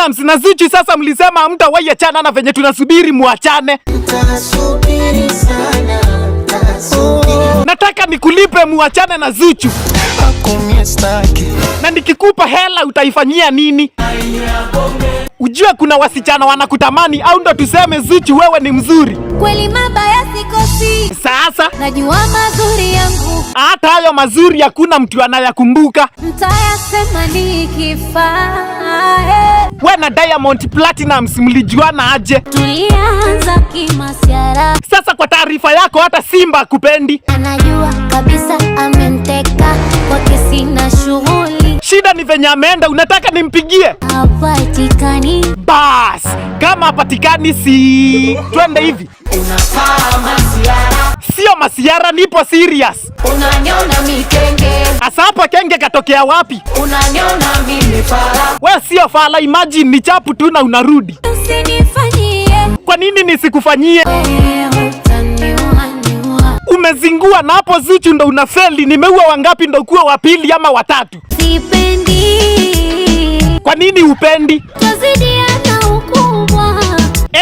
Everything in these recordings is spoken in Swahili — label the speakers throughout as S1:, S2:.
S1: Platnumz na Zuchu sasa mlisema hamtawahi achana na venye tunasubiri muachane.
S2: Tasubiri sana,
S1: Nataka nikulipe muachane na Zuchu. Na nikikupa hela utaifanyia nini? Ujue kuna wasichana wanakutamani, au ndo tuseme Zuchu wewe ni mzuri?
S3: Kweli mabaya sikosi,
S1: Sasa
S3: najua mazuri yangu,
S1: hata hayo mazuri hakuna mtu anayakumbuka.
S3: mtayasema nikifa.
S1: We na Diamond Platnumz mlijuana aje?
S3: Tulianza kimasiara,
S1: Sasa kwa taarifa yako hata Simba hakupendi.
S3: anajua kabisa ameniteka, kwake sina shughuli,
S1: Shida ni venye ameenda, unataka nimpigie?
S3: hapatikani.
S1: Bas, kama hapatikani si twende hivi.
S2: unafaa masiara,
S1: Sio masiara, nipo serious.
S2: unaniona mikenge,
S1: Asa hapa kenge katokea wapi?
S2: unaniona mimi fala,
S1: We sio fala, imagine ni chapu tu na unarudi.
S3: Usinifanyie,
S1: Kwa nini nisikufanyie?
S3: utaniua.
S1: Umezingua na hapo Zuchu ndo unafeli. Nimeua wangapi ndo kuwa wa pili ama watatu?
S3: Sipendi,
S1: Kwa nini upendi?
S3: twazidiana ukubwa,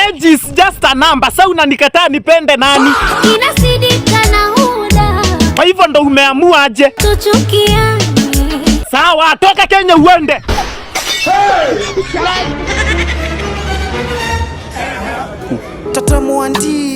S1: Age is just a number. Sasa unanikataa nipende nani?
S3: inasidika na huda,
S1: Kwa hivyo ndo umeamua aje?
S3: tuchukiane.
S1: Sawa, toka Kenya uende.
S4: Tata Mwandi